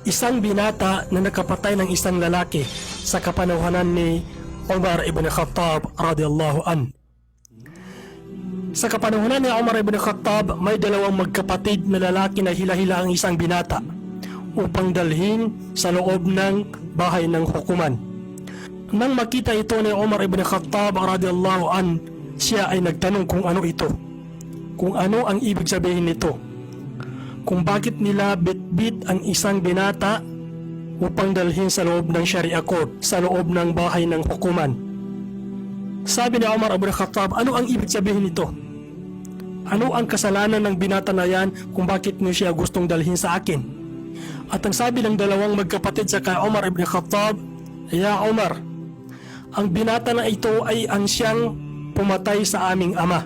isang binata na nakapatay ng isang lalaki sa kapanahunan ni Umar ibn Khattab radiyallahu an. Sa kapanahunan ni Umar ibn Khattab, may dalawang magkapatid na lalaki na hila-hila ang isang binata upang dalhin sa loob ng bahay ng hukuman. Nang makita ito ni Umar ibn Khattab radiyallahu an, siya ay nagtanong kung ano ito, kung ano ang ibig sabihin nito, kung bakit nila bit-bit ang isang binata upang dalhin sa loob ng Sharia court, sa loob ng bahay ng hukuman. Sabi ni Umar ibn Khattab, ano ang ibig sabihin nito? Ano ang kasalanan ng binata na yan kung bakit niyo siya gustong dalhin sa akin? At ang sabi ng dalawang magkapatid sa kay Umar ibn Khattab, Ya Umar, ang binata na ito ay ang siyang pumatay sa aming ama.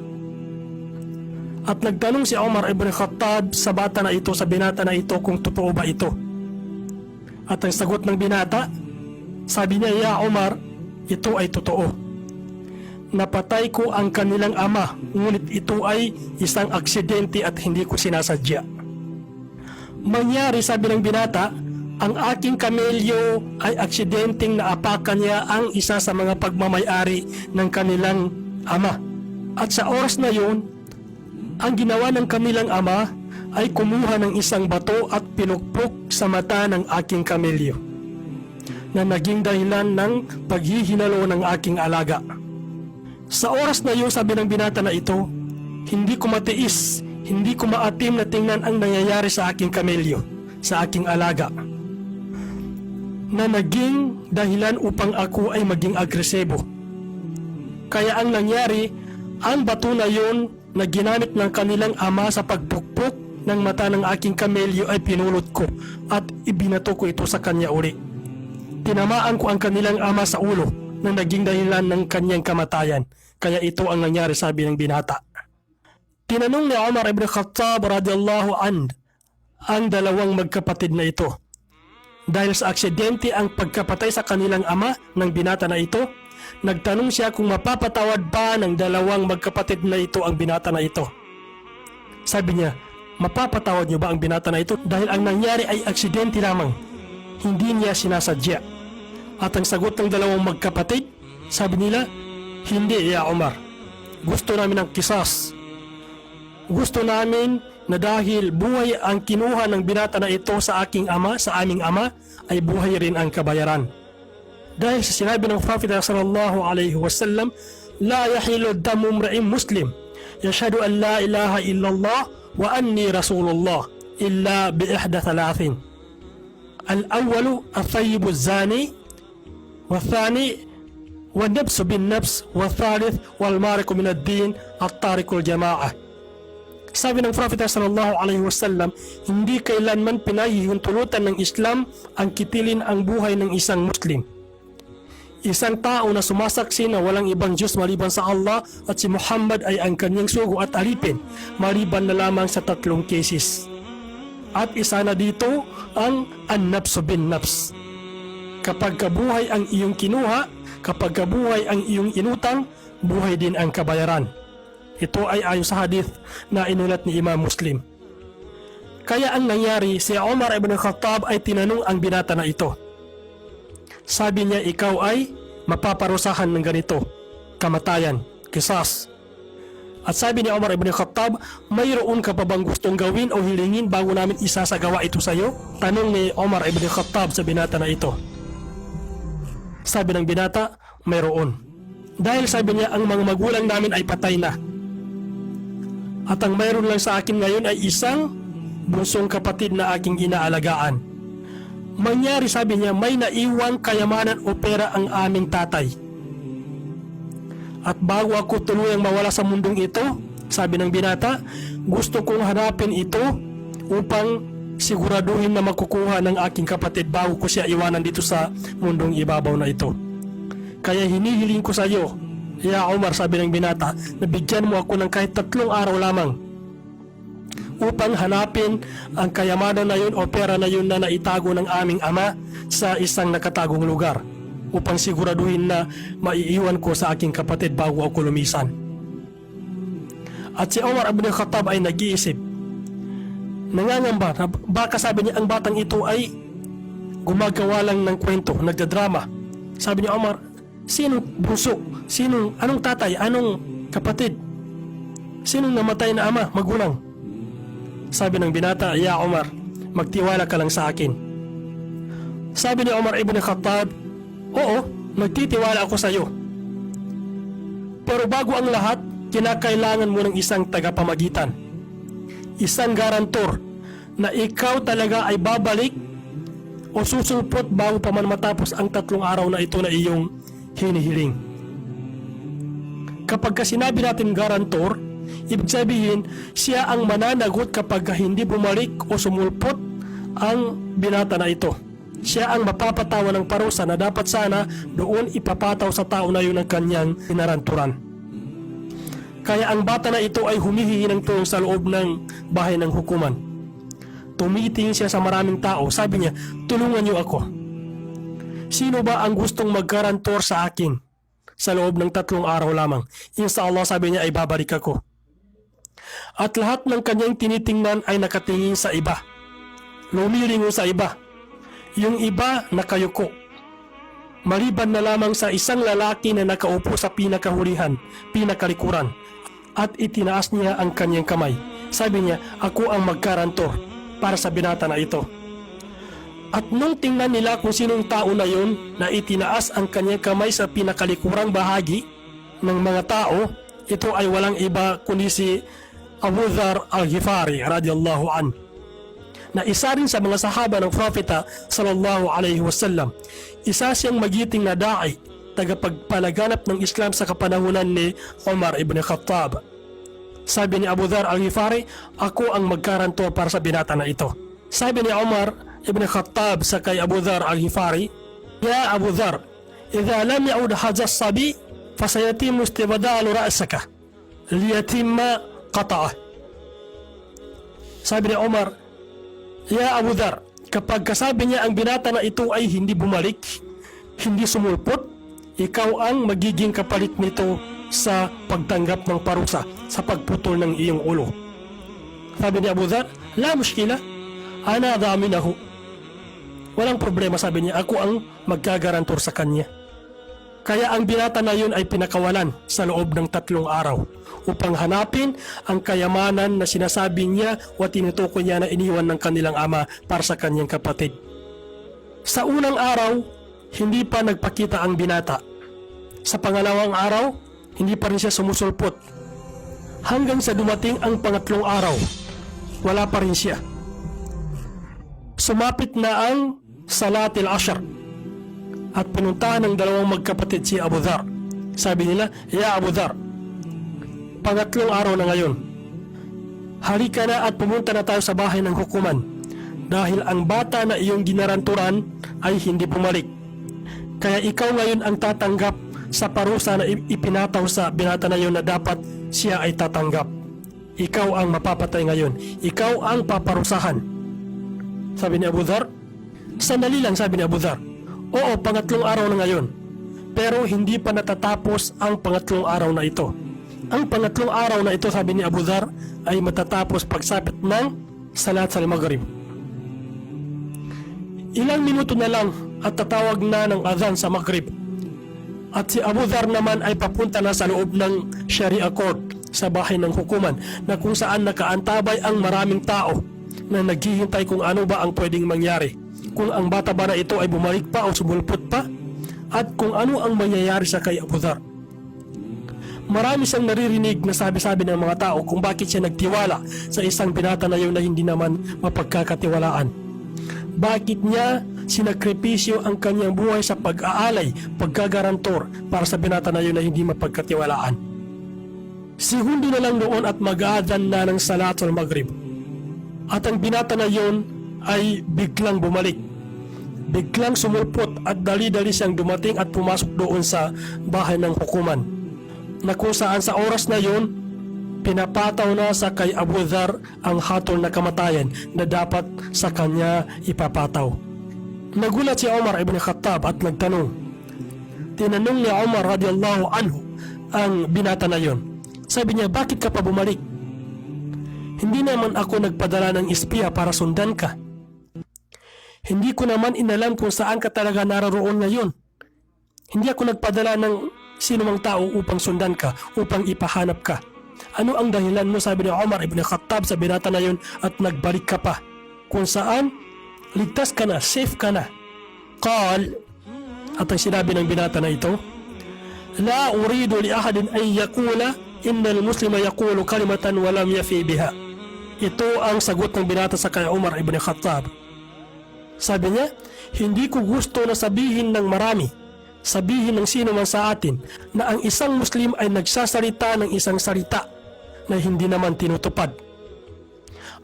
At nagtanong si Umar ibn Khattab sa bata na ito, sa binata na ito, kung totoo ba ito. At ang sagot ng binata, sabi niya, Ya Umar, ito ay totoo. Napatay ko ang kanilang ama, ngunit ito ay isang aksidente at hindi ko sinasadya. Mangyari, sabi ng binata, ang aking kamelyo ay aksidenteng naapakan niya ang isa sa mga pagmamayari ng kanilang ama. At sa oras na yun, ang ginawa ng kanilang ama ay kumuha ng isang bato at pinukpok sa mata ng aking kamelyo, na naging dahilan ng paghihinalo ng aking alaga. Sa oras na yun, sabi ng binata na ito, hindi ko matiis, hindi ko maatim na tingnan ang nangyayari sa aking kamelyo, sa aking alaga, na naging dahilan upang ako ay maging agresibo. Kaya ang nangyari, ang bato na yun na ginamit ng kanilang ama sa pagpukpok ng mata ng aking kamelyo ay pinulot ko at ibinato ko ito sa kanya uli. Tinamaan ko ang kanilang ama sa ulo na naging dahilan ng kanyang kamatayan. Kaya ito ang nangyari, sabi ng binata. Tinanong ni Umar ibn Khattab radiyallahu an ang dalawang magkapatid na ito. Dahil sa aksidente ang pagkapatay sa kanilang ama ng binata na ito, nagtanong siya kung mapapatawad ba ng dalawang magkapatid na ito ang binata na ito. Sabi niya, mapapatawad niyo ba ang binata na ito dahil ang nangyari ay aksidente lamang, hindi niya sinasadya. At ang sagot ng dalawang magkapatid, sabi nila, hindi, Ya Umar. Gusto namin ng kisas. Gusto namin na dahil buhay ang kinuha ng binata na ito sa aking ama, sa aming ama, ay buhay rin ang kabayaran. Dahil sa sinabi ng Prophet sallallahu alaihi wasallam, la yahilu damu imra'in muslim yashhadu an la ilaha illallah wa anni rasulullah illa bi ihda thalathin. Al-awwalu at-tayyibu az-zani, wa-thani والنفس بالنفس والثالث والمارق من الدين الطارق الجماعة. Sabi ng Prophet sallallahu alaihi wasallam, hindi kailanman pinahihintulutan ng Islam ang kitilin ang buhay ng isang Muslim. Isang tao na sumasaksi na walang ibang Diyos maliban sa Allah at si Muhammad ay ang kanyang sugo at alipin, maliban na lamang sa tatlong cases. At isa na dito ang an-nafsu bin nafs. Kapag kabuhay ang iyong kinuha, kapag kabuhay ang iyong inutang, buhay din ang kabayaran. Ito ay ayon sa hadith na inulat ni Imam Muslim. Kaya ang nangyari, si Umar ibn Khattab ay tinanong ang binata na ito. Sabi niya, ikaw ay mapaparusahan ng ganito, kamatayan, kisas. At sabi ni Umar ibn Khattab, mayroon ka pa bang gustong gawin o hilingin bago namin isasagawa ito sa iyo? Tanong ni Umar ibn Khattab sa binata na ito. Sabi ng binata, mayroon. Dahil sabi niya, ang mga magulang namin ay patay na. At ang mayroon lang sa akin ngayon ay isang bunsong kapatid na aking inaalagaan. Mangyari, sabi niya, may naiwang kayamanan o pera ang aming tatay. At bago ako tuluyang mawala sa mundong ito, sabi ng binata, gusto kong hanapin ito upang siguraduhin na makukuha ng aking kapatid bago ko siya iwanan dito sa mundong ibabaw na ito. Kaya hinihiling ko sa iyo, Ya Umar, sabi ng binata, na bigyan mo ako ng kahit 3 araw lamang upang hanapin ang kayamanan na yun o pera na yun na naitago ng aming ama sa isang nakatagong lugar, upang siguraduhin na maiiwan ko sa aking kapatid bago ako lumisan. At si Umar ibn Khattab ay nag-iisip, nangangamba na baka, sabi niya, ang batang ito ay gumagawa lang ng kwento, nagdadrama. Sabi ni Omar, sinong bunso? Anong tatay? Anong kapatid? Sinong namatay na ama, magulang? Sabi ng binata, ya Omar, magtiwala ka lang sa akin. Sabi ni Omar ibn Khattab, oo, nagtitiwala ako sa iyo. Pero bago ang lahat, kinakailangan mo ng isang tagapamagitan. Isang garantor na ikaw talaga ay babalik o susulpot bago pa man matapos ang 3 araw na ito na iyong hinihiling. Kapag sinabi natin garantor, ibig sabihin siya ang mananagot kapag hindi bumalik o sumulpot ang binata na ito. Siya ang mapapatawa ng parusa na dapat sana doon ipapataw sa tao na yun ang kanyang inaranturan. Kaya ang bata na ito ay humihingi ng tulong sa loob ng bahay ng hukuman. Tumitingin siya sa maraming tao. Sabi niya, tulungan niyo ako. Sino ba ang gustong mag-garantor sa akin sa loob ng 3 araw lamang? Inshallah, sabi niya, ay babalik ako. At lahat ng kanyang tinitingnan ay nakatingin sa iba. Lumilingon sa iba. Yung iba nakayuko. Maliban na lamang sa isang lalaki na nakaupo sa pinakahulihan, pinakalikuran, at itinaas niya ang kanyang kamay. Sabi niya, ako ang mag-garantor para sa binata na ito. At nung tingnan nila kung sinong tao na yon na itinaas ang kanyang kamay sa pinakalikurang bahagi ng mga tao, ito ay walang iba kundi si Abu Dharr al-Ghifari radiyallahu an, na isa rin sa mga sahaba ng Propeta sallallahu alaihi wasallam. Isa siyang magiting na da'i, tagapagpalaganap ng Islam sa kapanahunan ni Umar ibn Khattab. Sabi ni Abu Dharr al-Ghifari, ako ang magkarantor para sa binata na ito. Sabi ni Umar ibn Khattab sa kay Abu Dharr al-Ghifari, ya Abu Dharr, idha lam yaud hadha as-sabi fasayatimu istibdalu ra'saka liyatimma qata'ah. Sabi ni Umar, ya Abu Dharr, kapag kasabi niya ang binata na ito ay hindi bumalik, hindi sumulpot, ikaw ang magiging kapalit nito sa pagtanggap ng parusa, sa pagputol ng iyong ulo. Sabi ni Abu Dharr, la mushkila, ana daminahu. Walang problema, sabi niya, ako ang magkagarantor sa kanya. Kaya ang binata na yun ay pinakawalan sa loob ng 3 araw upang hanapin ang kayamanan na sinasabi niya o tinutukoy niya na iniwan ng kanilang ama para sa kanyang kapatid. Sa unang araw, hindi pa nagpakita ang binata. Sa pangalawang araw, hindi pa rin siya sumusulpot. Hanggang sa dumating ang pangatlong araw, wala pa rin siya. Sumapit na ang Salatil Ashr at pinuntahan ng 2 magkapatid si Abu Dharr. Sabi nila, ya Abu Dharr, pangatlong araw na ngayon, halika na at pumunta na tayo sa bahay ng hukuman dahil ang bata na iyong ginaranturan ay hindi bumalik. Kaya ikaw ngayon ang tatanggap sa parusa na ipinataw sa binata na iyon na dapat siya ay tatanggap. Ikaw ang mapapatay ngayon. Ikaw ang paparusahan. Sabi ni Abu Dharr, sandali lang, sabi ni Abu Dharr. Oo, pangatlong araw na ngayon. Pero hindi pa natatapos ang pangatlong araw na ito. Ang pangatlong araw na ito, sabi ni Abu Dharr, ay matatapos pagsapit ng Salat al-Maghrib. Ilang minuto na lang at tatawag na ng adhan sa Maghrib. At si Abu Dharr naman ay papunta na sa loob ng Sharia Court sa bahay ng hukuman na kung saan nakaantabay ang maraming tao na naghihintay kung ano ba ang pwedeng mangyari. Kung ang bata ba na ito ay bumalik pa o sumulpot pa, at kung ano ang mangyayari sa kay Abu Dharr. Marami siyang naririnig na sabi-sabi ng mga tao kung bakit siya nagtiwala sa isang binata na yun na hindi naman mapagkakatiwalaan. Bakit niya sinakripisyo ang kanyang buhay sa pag-aalay, pagkagarantor para sa binata na yun na hindi mapagkatiwalaan. Segundo na lang doon at mag-aadhan na ng Salatul Maghrib. At ang binata na yun ay biglang bumalik. Biglang sumulpot at dali-dali siyang dumating at pumasok doon sa bahay ng hukuman, na kung saan sa oras na yun, pinapataw na sa kay Abu Dharr ang hatol na kamatayan na dapat sa kanya ipapataw. Nagulat si Umar ibn Khattab at nagtanong. Tinanong ni Umar radiyallahu anhu ang binata na yun. Sabi niya, bakit ka pa bumalik? Hindi naman ako nagpadala ng espiya para sundan ka. Hindi ko naman inalam kung saan ka talaga naroroon ngayon. Hindi ako nagpadala ng sinumang tao upang sundan ka, upang ipahanap ka. Ano ang dahilan mo, sabi ni Umar ibn Khattab sa binata na yun, at nagbalik ka pa? Kung saan, ligtas ka na, safe ka na. Qal, at ang sinabi ng binata na ito, La uridu li ahadin ay yakula, innal muslima yakulu kalimatan walam yafi biha. Ito ang sagot ng binata sa kay Umar ibn Khattab. Sabi niya, hindi ko gusto na sabihin ng marami, sabihin ng sino man sa atin, na ang isang Muslim ay nagsasalita ng isang salita na hindi naman tinutupad.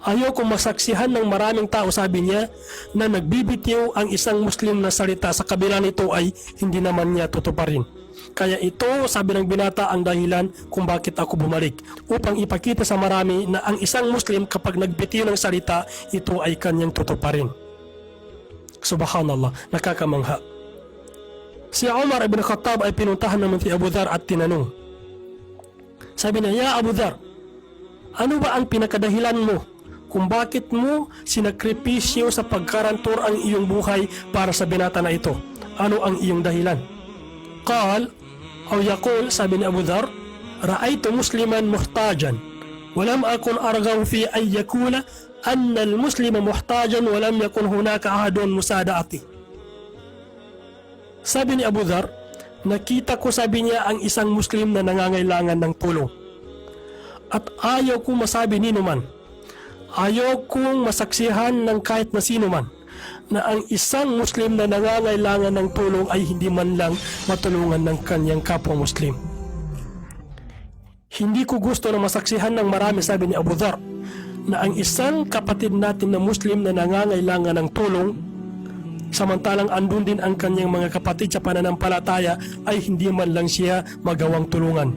Ayaw kong masaksihan ng maraming tao, sabi niya, na nagbibitiw ang isang Muslim na salita sa kabila nito ay hindi naman niya tutuparin. Kaya ito, sabi ng binata, ang dahilan kung bakit ako bumalik, upang ipakita sa marami na ang isang Muslim kapag nagbitiw ng salita, ito ay kanyang tutuparin. Subhanallah, nakakamangha. Si Umar ibn Khattab ay pinuntahan naman si Abu Dhar at tinanong. Sabi niya, Ya Abu Dhar, ano ba ang pinakadahilan mo kung bakit mo sinakripisyo sa pagkarantor ang iyong buhay para sa binata na ito? Ano ang iyong dahilan? Qal, o yaqul, sabi ni Abu Dhar, Ra'aytu musliman muhtajan, walam akun argaw fi ay yakula anna al-muslima muhtajan walam yakun hunaka ahadun musadaati. Sabi ni Abu Dhar, nakita ko, sabi niya, ang isang Muslim na nangangailangan ng tulong. At ayaw kong masabi nino man, ayaw kong masaksihan ng kahit na sino man, na ang isang Muslim na nangangailangan ng tulong ay hindi man lang matulungan ng kanyang kapwa Muslim. Hindi ko gusto na masaksihan ng marami, sabi ni Abu Dhar, na ang isang kapatid natin na Muslim na nangangailangan ng tulong, samantalang andun din ang kanyang mga kapatid sa pananampalataya, ay hindi man lang siya magawang tulungan.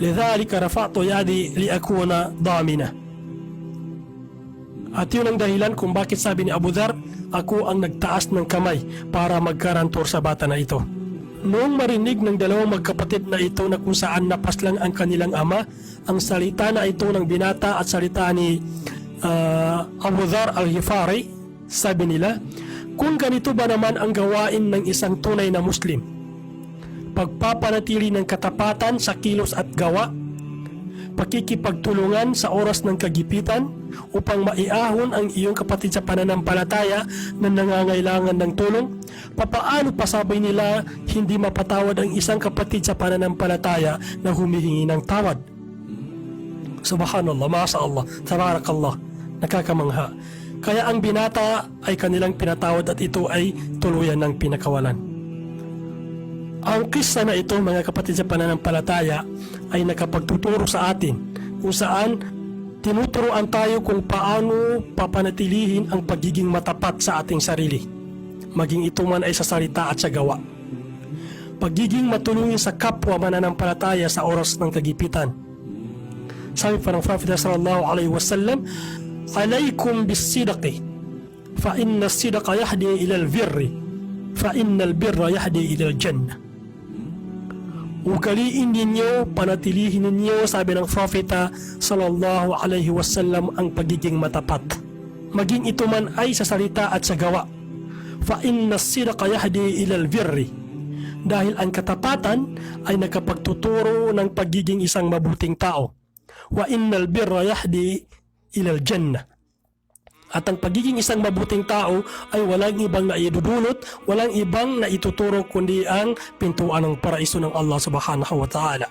Lidhalika rafa'tu yadi liakuna damina. At yun ang dahilan kung bakit, sabi ni Abu Dhar, ako ang nagtaas ng kamay para magkarantor sa bata na ito. Noong marinig ng dalawang magkapatid na ito na kung saan napaslang ang kanilang ama, ang salita na ito ng binata at salita ni Abu Dhar al-Ghifari, sabi nila, kung ganito ba naman ang gawain ng isang tunay na Muslim, pagpapanatili ng katapatan sa kilos at gawa, pakikipagtulungan sa oras ng kagipitan upang maiahon ang iyong kapatid sa pananampalataya na nangangailangan ng tulong, papaano pasabay nila hindi mapatawad ang isang kapatid sa pananampalataya na humihingi ng tawad? Subhanallah, mashallah, tabarakallah, nakakamangha. Kaya ang binata ay kanilang pinatawad at ito ay tuluyan ng pinakawalan. Ang kisa na ito, mga kapatid sa pananampalataya, ay nakapagtuturo sa atin kung saan tinuturoan tayo kung paano papanatilihin ang pagiging matapat sa ating sarili, maging ito man ay sa salita at sa gawa. Pagiging matulungin sa kapwa mananampalataya sa oras ng kagipitan. Sabi pa ng Prophet sallallahu alaihi wasallam, Alaykum bis-sidaqi fa inna as-sidqa yahdi ila al-birri fa inna al-birra yahdi ila al-jannah. Ugaliin ninyo, panatilihin ninyo, sabi ng Prophet sallallahu alaihi wasallam, ang pagiging matapat, maging ito man ay sa salita at sa gawa. Fa inna as-sidqa yahdi ila al-birri, dahil ang katapatan ay nakapagtuturo ng pagiging isang mabuting tao. Wa innal birra yahdi ilal jannah. At ang pagiging isang mabuting tao ay walang ibang naidudulot, walang ibang naituturo kundi ang pintuan ng paraiso ng Allah subhanahu wa ta'ala.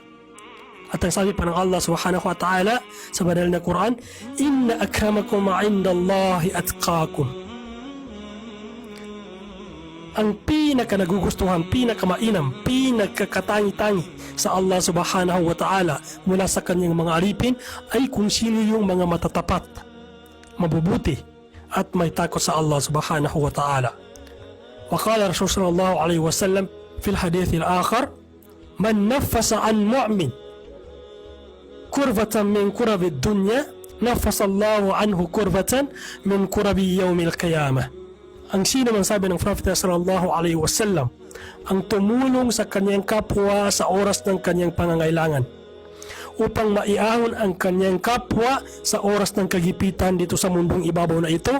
At ang sabi pa ng Allah subhanahu wa ta'ala sa banal na Quran, Inna akramakum indallahi atqakum. Ang pinakanagugustuhan, pinakamainam, pinakakatangi-tangi sa Allah subhanahu wa ta'ala mula sa kanyang mga alipin ay kung sino yung mga matatapat, mabubuti at may takot sa Allah subhanahu wa ta'ala. Wa qala Rasul sallallahu alaihi wasallam fil hadith al-akhar, man nafasa an mu'min kurvatan min kurabi dunya nafasa Allahu anhu kurvatan min kurabi yawmil qiyamah. Ang sino man, sabi ng Prophet sallallahu alaihi wasallam, ang tumulong sa kanyang kapwa sa oras ng kanyang pangangailangan upang maiahon ang kanyang kapwa sa oras ng kagipitan dito sa mundong ibabaw na ito,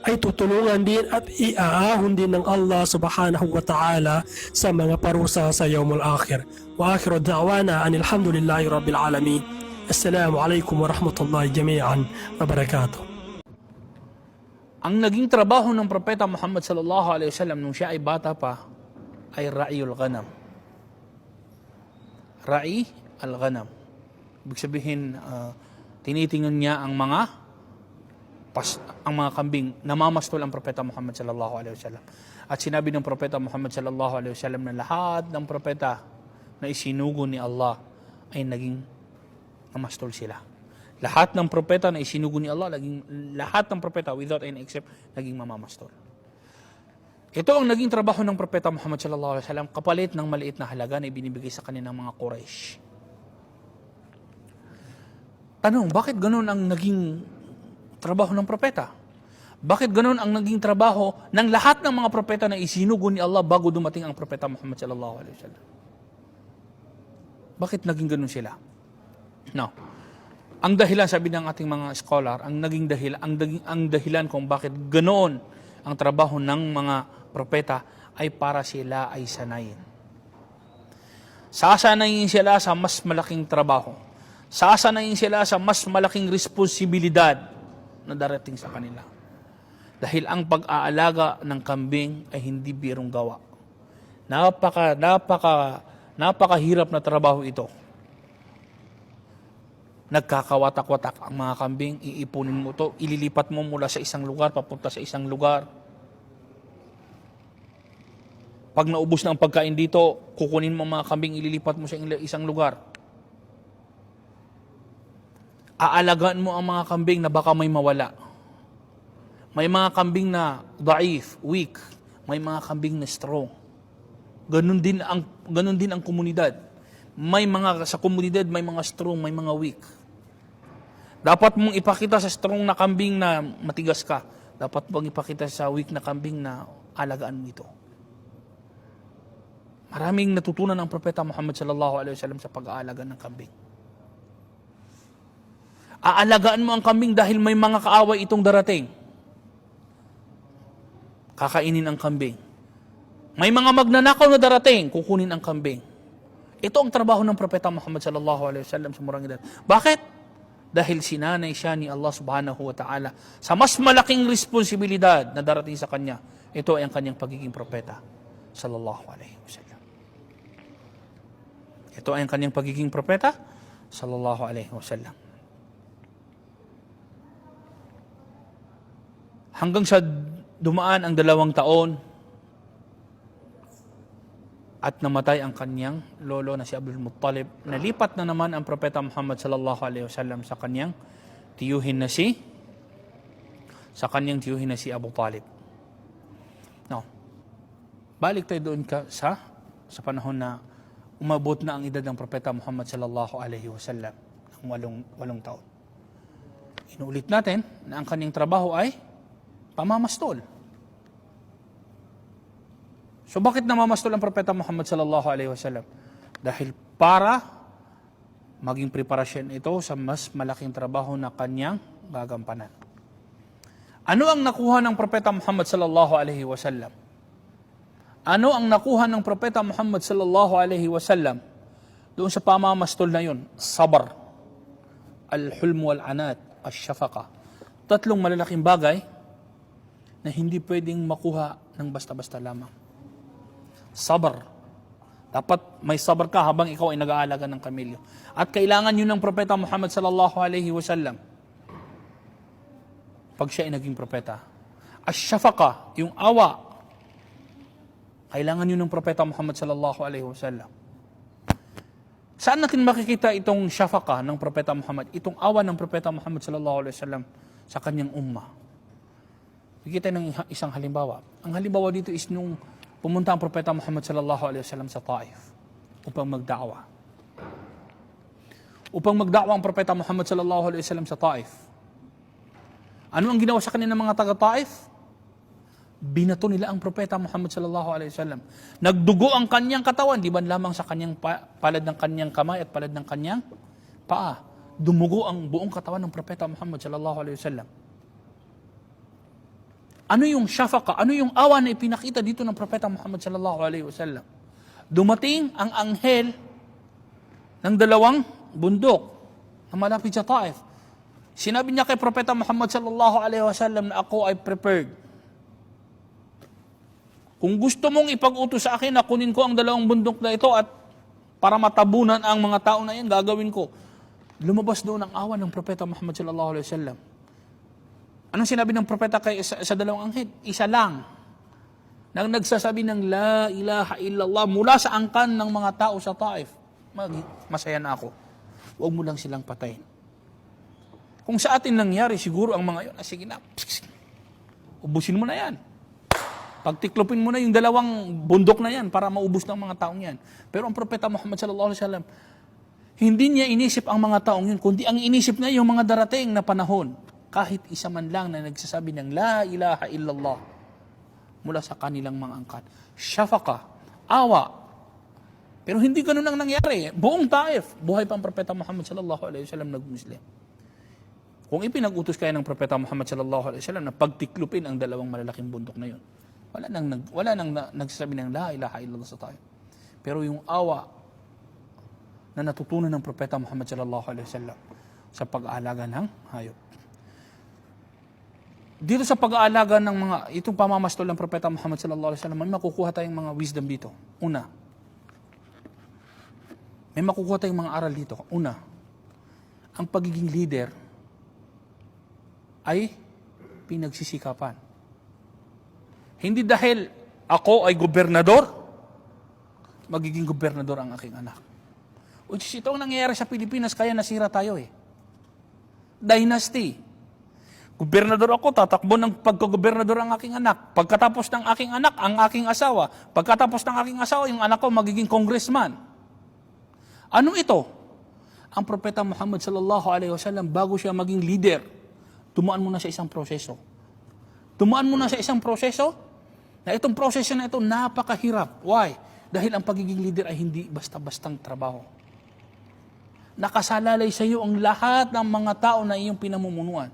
ay tutulungan din at iaahon din ng Allah subhanahu wa ta'ala sa mga parusa sa yawmul akhir. Wa akhiru da'wana anil hamdulillahi rabbil alamin. Assalamu alaikum wa rahmatullahi jami'an wa barakatuh. Ang naging trabaho ng Propeta Muhammad sallallahu alaihi wasallam nung siya ay bata pa ay ra'yul ghanam. Ra'i al-ghanam. Ibig sabihin, tinitingnan niya ang mga kambing. Namamastol ang Propeta Muhammad sallallahu alaihi wasallam. At sinabi ng Propeta Muhammad sallallahu alaihi wasallam na lahat ng propeta na isinugo ni Allah ay naging namastol sila. Lahat ng propeta na isinugo ni Allah, lahat ng propeta without any except, naging mamamastol. Ito ang naging trabaho ng Propeta Muhammad sallallahu alaihi wasallam, kapalit ng maliit na halaga na ibinibigay sa kanilang mga Quraysh. Tanong, bakit ganun ang naging trabaho ng propeta? Bakit ganun ang naging trabaho ng lahat ng mga propeta na isinugo ni Allah bago dumating ang Propeta Muhammad sallallahu alaihi wasallam? Bakit naging ganun sila? No. Ang dahilan, sabi ng ating mga scholar, ang dahilan kung bakit ganoon ang trabaho ng mga propeta ay para sila ay sanayin. Sasanayin sila sa mas malaking trabaho. Sasanayin sila sa mas malaking responsibilidad na darating sa kanila. Dahil ang pag-aalaga ng kambing ay hindi birong gawa. Napakahirap na trabaho ito. Nagkakawatak-watak ang mga kambing, iipunin mo ito, ililipat mo mula sa isang lugar, papunta sa isang lugar. Pag naubos na ang pagkain dito, kukunin mo mga kambing, ililipat mo sa isang lugar. Aalagaan mo ang mga kambing na baka may mawala. May mga kambing na daif, weak. May mga kambing na strong. Ganun din ang komunidad. Sa komunidad may mga strong, may mga weak. Dapat mong ipakita sa strong na kambing na matigas ka. Dapat mong ipakita sa weak na kambing na alagaan mo ito. Maraming natutunan ang Propeta Muhammad sallallahu alaihi wasallam sa pag-aalaga ng kambing. Aalagaan mo ang kambing dahil may mga kaaway itong darating. Kakainin ang kambing. May mga magnanakaw na darating, kukunin ang kambing. Ito ang trabaho ng Propeta Muhammad sallallahu alaihi wasallam sa murang edad. Bakit? Dahil sinanay siya ni Allah subhanahu wa ta'ala sa mas malaking responsibilidad na darating sa kanya. Ito ay ang kanyang pagiging propeta sallallahu alaihi wasallam. Ito ay ang kanyang pagiging propeta sallallahu alaihi wasallam. Hanggang sa dumaan ang 2 taon at namatay ang kanyang lolo na si Abdul Muttalib, nalipat na naman ang Propeta Muhammad sallallahu alaihi wasallam sa kanyang tiyuhin na si Abu Talib. No. Balik tayo doon sa panahon na umabot na ang edad ng Propeta Muhammad sallallahu alaihi wasallam ng 8 taon. Inuulit natin na ang kanyang trabaho ay pamamastol. So bakit namamastol ang Propeta Muhammad sallallahu alaihi wasallam? Dahil para maging preparasyon ito sa mas malaking trabaho na kanyang gagampanan. Ano ang nakuha ng Propeta Muhammad sallallahu alaihi wasallam? Ano ang nakuha ng Propeta Muhammad sallallahu alaihi wasallam doon sa pamamastol na yun? Sabar, al-hulm wal-anat, ash-shafaqa. 3 malalaking bagay na hindi pwedeng makuha ng basta-basta lamang. Sabar. Dapat may sabar ka habang ikaw ay nag-aalaga ng kamilyo. At kailangan yun ng Propeta Muhammad sallallahu alaihi wasallam pag siya ay naging propeta. Ash-shafaqa, yung awa. Kailangan yun ng Propeta Muhammad sallallahu alaihi wasallam. Saan natin makikita itong shafaqa ng Propeta Muhammad? Itong awa ng Propeta Muhammad sallallahu alaihi wasallam sa kanyang ummah. Bigyan ng isang halimbawa. Ang halimbawa dito is nung pumunta ang Propeta Muhammad sallallahu alaihi wasallam sa Taif upang magda'wa. Upang magda'wa ang Propeta Muhammad sallallahu alaihi wasallam sa Taif. Ano ang ginawa sa kanila ng mga taga-Taif? Binato nila ang Propeta Muhammad sallallahu alaihi wasallam. Nagdugo ang kanyang katawan, di ba lamang sa kanyang palad ng kanyang kamay at palad ng kanyang paa. Dumugo ang buong katawan ng Propeta Muhammad sallallahu alaihi wasallam. Ano yung syafaka? Ano yung awa na ipinakita dito ng Propeta Muhammad sallallahu alaihi wasallam? Dumating ang anghel ng dalawang bundok na malapit sa Taif. Sinabi niya kay Propeta Muhammad sallallahu alaihi wasallam na ako ay prepared. Kung gusto mong ipag-utos sa akin na kunin ko ang dalawang bundok na ito at para matabunan ang mga tao na yan, gagawin ko. Lumabas doon ang awa ng Propeta Muhammad sallallahu alaihi wasallam. Anong sinabi ng propeta kay sa dalawang anghel? Isa lang. Nang nagsasabi ng la ilaha illallah mula sa angkan ng mga tao sa Taif. Masaya na ako. Huwag mo lang silang patayin. Kung sa atin nangyari, siguro ang mga yun, sige na, ubusin mo na yan. Pagtiklopin mo na yung dalawang bundok na yan para maubos ng mga taong yan. Pero ang propeta Muhammad sallallahu alaihi wasallam, hindi niya inisip ang mga taong yun, kundi ang inisip niya yung mga darating na panahon. Kahit isa man lang na nagsasabi ng la ilaha illallah mula sa kanilang mga angkan. Syafaka, awa. Pero hindi ganun ang nangyari. Buong Taif, buhay pa ang propeta Muhammad sallallahu alaihi wasallam nag-Muslim. Kung ipinag-utos kaya ng propeta Muhammad sallallahu alaihi wasallam na pagtiklupin ang dalawang malalaking bundok na yun, wala nang nagsasabi ng la ilaha illallah sa Taif. Pero yung awa na natutunan ng propeta Muhammad sallallahu alaihi wasallam sa pag-aalaga ng hayop. Dito sa pag-aalaga ng mga, itong pamamastol ng Propeta Muhammad sallallahu alaihi wasallam, may makukuha tayong mga wisdom dito. Una, may makukuha tayong mga aral dito. Una, ang pagiging leader ay pinagsisikapan. Hindi dahil ako ay gobernador, magiging gobernador ang aking anak. Which is ito ang nangyayari sa Pilipinas, kaya nasira tayo eh. Dynasty. Gobernador ako, tatakbo ng pagkagobernador ang aking anak. Pagkatapos ng aking anak, ang aking asawa. Pagkatapos ng aking asawa, yung anak ko magiging congressman. Ano ito? Ang propeta Muhammad sallallahu alaihi wasallam, bago siya maging leader, tumaan muna sa isang proseso. Tumaan muna sa isang proseso, na itong proseso na ito napakahirap. Why? Dahil ang pagiging leader ay hindi basta-bastang trabaho. Nakasalalay sa iyo ang lahat ng mga tao na iyong pinamumunuan.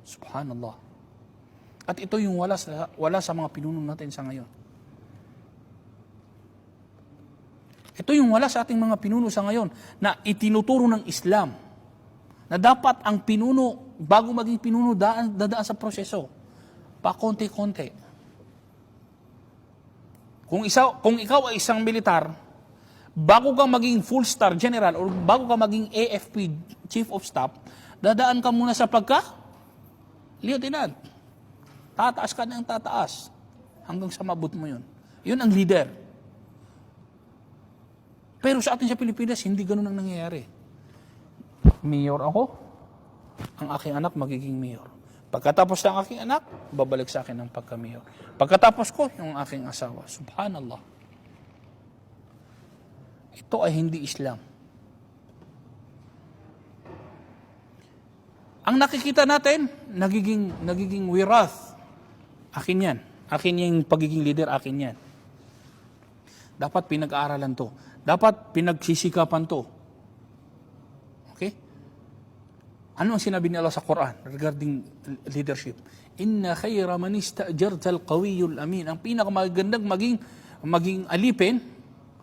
Subhanallah. At ito yung wala sa mga pinuno natin sa ngayon. Ito yung wala sa ating mga pinuno sa ngayon na itinuturo ng Islam na dapat ang pinuno, bago maging pinuno, dadaan sa proseso. Pa-konti-konti. Kung ikaw ay isang militar, bago ka maging full star general o bago ka maging AFP, Chief of Staff, dadaan ka muna sa lieutenant. Tataas ka ng tataas hanggang sa mabut mo yun. Yun ang leader. Pero sa atin sa Pilipinas, hindi ganun ang nangyayari. Mayor ako, ang aking anak magiging mayor. Pagkatapos ng aking anak, babalik sa akin ang pagka-mayor. Pagkatapos ko, yung aking asawa. Subhanallah. Ito ay hindi Islam. Ang nakikita natin, nagiging wirath. Akin yan. Akin yung pagiging leader, akin yan. Dapat pinag-aaralan to. Dapat pinagsisikapan to. Okay? Ano ang sinabi ni Allah sa Quran regarding leadership? Inna khayra man ista'jarta al-qawiyyul amin. Ang pinakamagandang maging alipin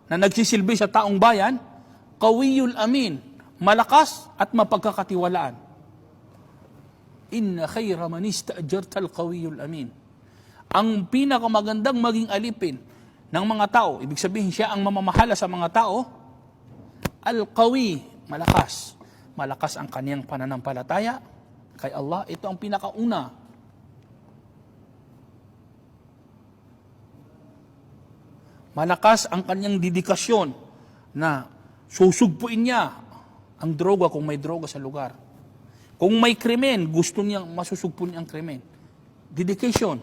na nagsisilbi sa taong bayan, qawiyyul amin, malakas at mapagkakatiwalaan. Inna khayra man ista'jarta al-qawiyyul amin. Ang pinakamagandang maging alipin ng mga tao, ibig sabihin siya ang mamamahala sa mga tao, al-qawi, malakas. Malakas ang kaniyang pananampalataya kay Allah. Ito ang pinakauna. Malakas ang kaniyang dedikasyon na susugpuin niya ang droga kung may droga sa lugar. Kung may krimen, gusto niyang masusugpo niya ang krimen. Dedication.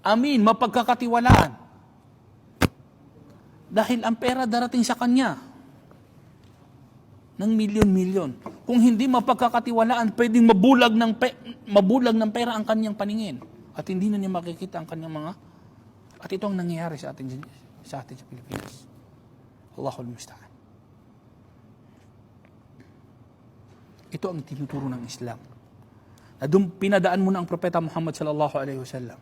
Amin, mapagkakatiwalaan. Dahil ang pera darating sa kanya ng milyon-milyon. Kung hindi mapagkakatiwalaan, pwedeng mabulag ng pera ang kanyang paningin. At hindi na niya makikita ang kanyang mga... At ito ang nangyayari sa atin sa Pilipinas. Allahul musta'an. Ito ang tinuturo ng Islam. Na doon pinadaan mo na ang Propeta Muhammad sallallahu alaihi wasallam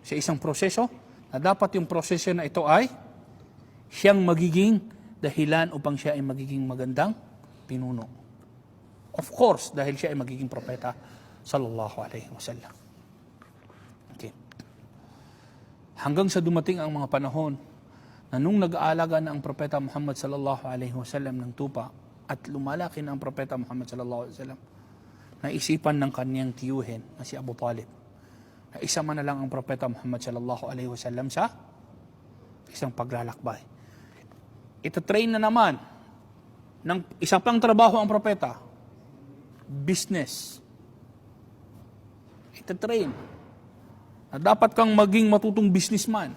sa isang proseso na dapat yung proseso na ito ay siyang magiging dahilan upang siya ay magiging magandang pinuno. Of course, dahil siya ay magiging propeta sallallahu alaihi wasallam. Okay. Hanggang sa dumating ang mga panahon na nung nag-aalaga na ang Propeta Muhammad sallallahu alaihi wasallam ng tupa at lumalaki na ang Propeta Muhammad sallallahu alaihi wasallam, naisipan ng kanyang tiyuhin na si Abu Talib na isama na lang ang Propeta Muhammad sallallahu alaihi wasallam sa isang paglalakbay. Ito-train na naman ng isa pang trabaho ang Propeta, business. Ito-train na dapat kang maging matutong businessman.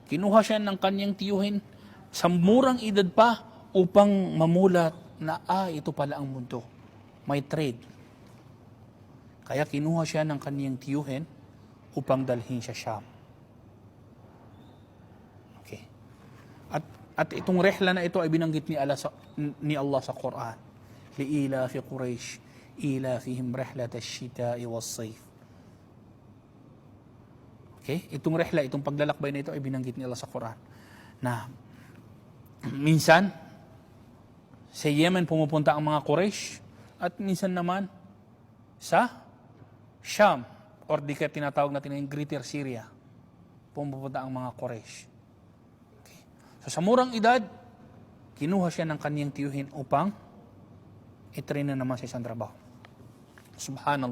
Kinuha siya ng kanyang tiyuhin sa murang edad pa upang mamulat na ito pala ang mundo. May trade. Kaya kinuha siya ng kanyang tiyuhin upang dalhin siya Sham. Okay. At itong rehla na ito ay binanggit ni Allah sa Quran. Li'ilafi Quraysh, ilafihim rehlat ash-shita'i was-sayf. Okay? Itong rehla, itong paglalakbay na ito ay binanggit ni Allah sa Quran. Na minsan, sa Yemen pumupunta ang mga Quraysh at minsan naman sa Sham, or di kaya tinatawag natin yung Greater Syria, pumupunta ang mga Quraysh. Okay. So sa murang edad, kinuha siya ng kanyang tiyuhin upang itrain na naman sa isang trabaho. Subhanallah.